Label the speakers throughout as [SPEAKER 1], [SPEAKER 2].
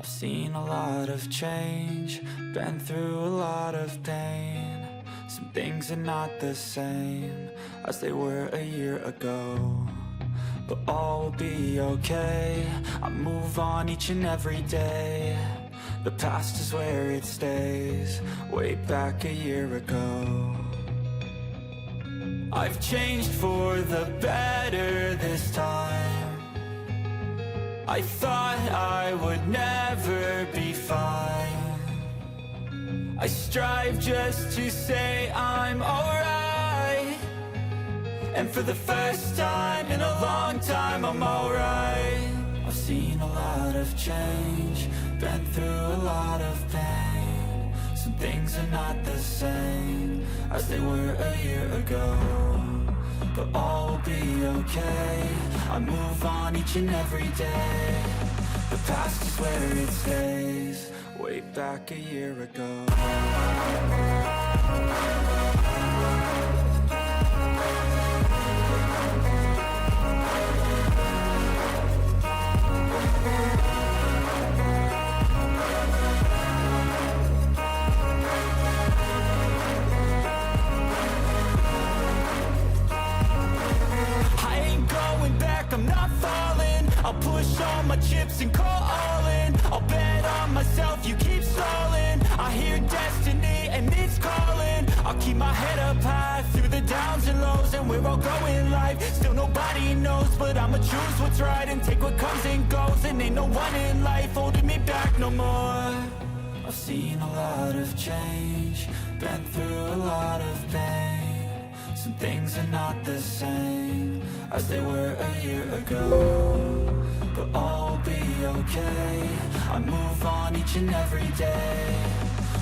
[SPEAKER 1] I've seen a lot of change, been through a lot of pain. Some things are not the same as they were a year ago, but all will be okay. I move on each and every day. The past is where it stays, way back a year ago. I've changed for the better this time. I thought I would never be fine. I strive just to say I'm alright, and for the first time in a long time I'm alright. I've seen a lot of change, been through a lot of pain. Some things are not the same as they were a year ago, but all will be okay. I move on each and every day. The past is where it stays, way back a year ago. I'm not falling, I'll push all my chips and call all in. I'll bet on myself, you keep stalling. I hear destiny and it's calling. I'll keep my head up high through the downs and lows, and we're all growing life. Still nobody knows, but I'ma choose what's right and take what comes and goes. And ain't no one in life holding me back no more. I've seen a lot of change, been through a lot of pain. Some things are not the same as they were a year ago, but all will be okay. I move on each and every day.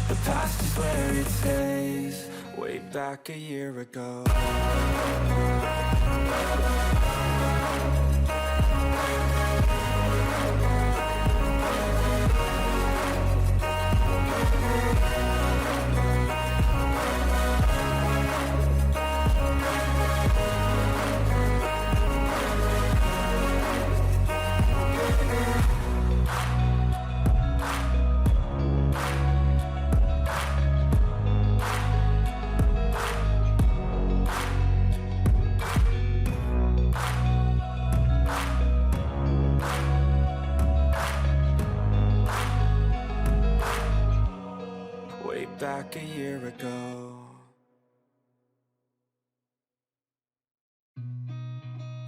[SPEAKER 1] The past is where it stays, way back a year ago. Back a year ago.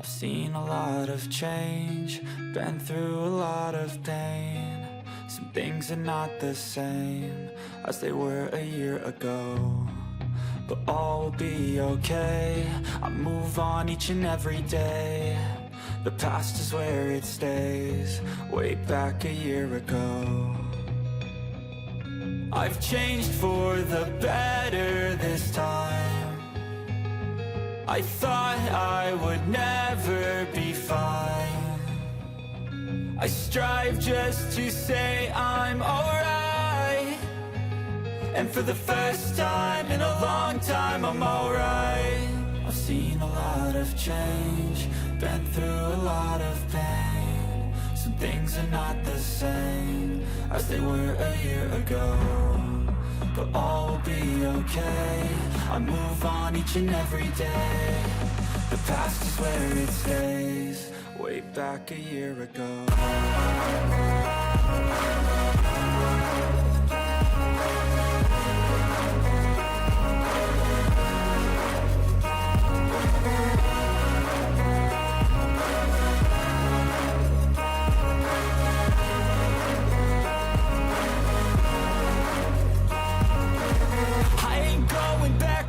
[SPEAKER 1] I've seen a lot of change, been through a lot of pain. Some things are not the same as they were a year ago, but all will be okay. I move on each and every day. The past is where it stays, way back a year ago. I've changed for the better this time. I thought I would never be fine. I strive just to say I'm alright, and for the first time in a long time I'm alright. I've seen a lot of change, been through a lot of pain. Some things are not the same as they were a year ago, but all will be okay. I move on each and every day. The past is where it stays, way back a year ago.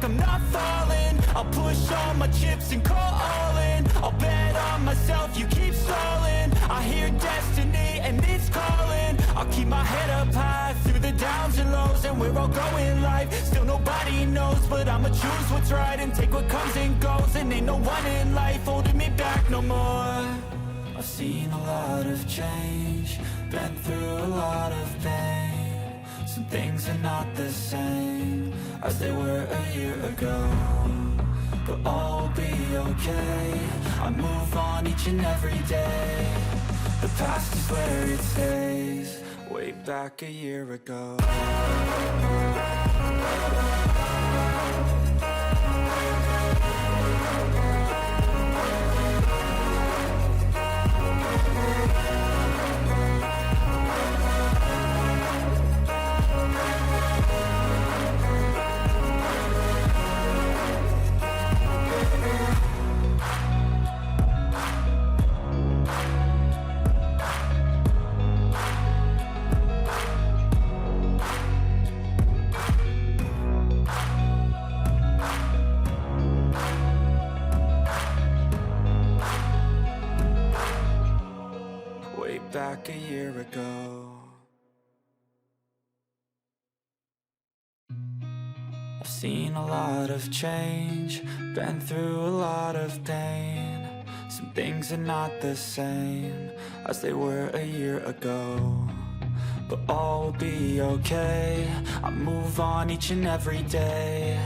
[SPEAKER 1] I'm not falling, I'll push all my chips and call all in. I'll bet on myself, you keep stalling. I hear destiny and it's calling. I'll keep my head up high through the downs and lows, and we're all growing life. Still nobody knows, but I'ma choose what's right and take what comes and goes. And ain't no one in life holding me back no more. I've seen a lot of change, been through a lot of pain. Some things are not the same as they were a year ago, but all will be okay. I move on each and every day. The past is where it stays, way way back a year ago. Way back a year ago. I've seen a lot of change, been through a lot of pain. Some things are not the same as they were a year ago, but all will be okay. I move on each and every day.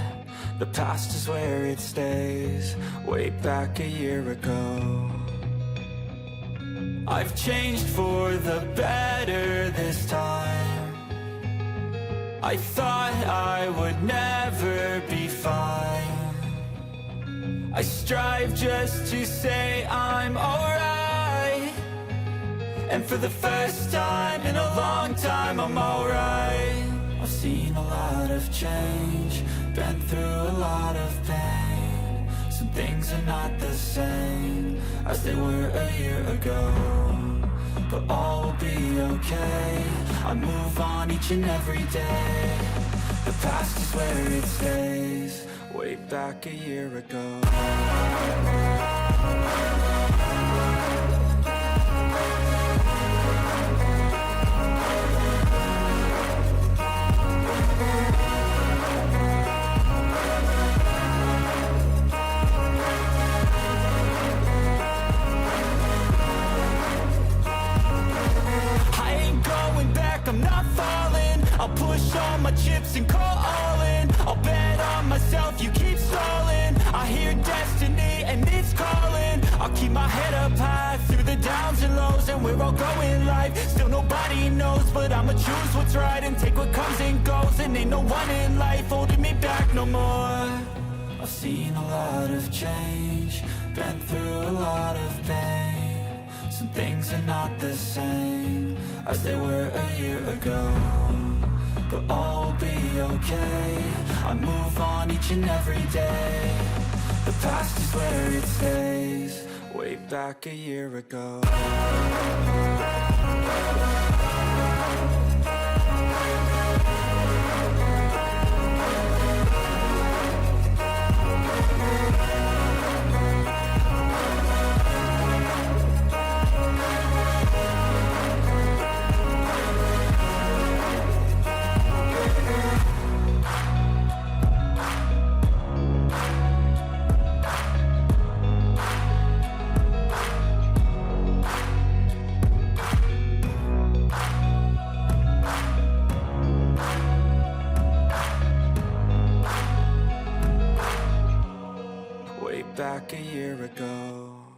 [SPEAKER 1] The past is where it stays. Way back a year ago. I've changed for the better this time. I thought I would never be fine. I strive just to say I'm alright, and for the first time in a long time I'm alright. I've seen a lot of change, been through a lot of pain. Some things are not the same as they were a year ago, but all will be okay. I move on each and every day. The past is where it stays. Way back a year ago. I'm not falling. I'll push all my chips and call all in. I'll bet on myself, you keep stalling. I hear destiny and it's calling. I'll keep my head up high through the downs and lows, and we're all growing life. Still nobody knows, but I'ma choose what's right and take what comes and goes. And ain't no one in life holding me back no more. I've seen a lot of change, been through a lot of pain. Some things are not the same as they were a year ago, but all will be okay. I move on each and every day. The past is where it stays. Way back a year ago. Back a year ago.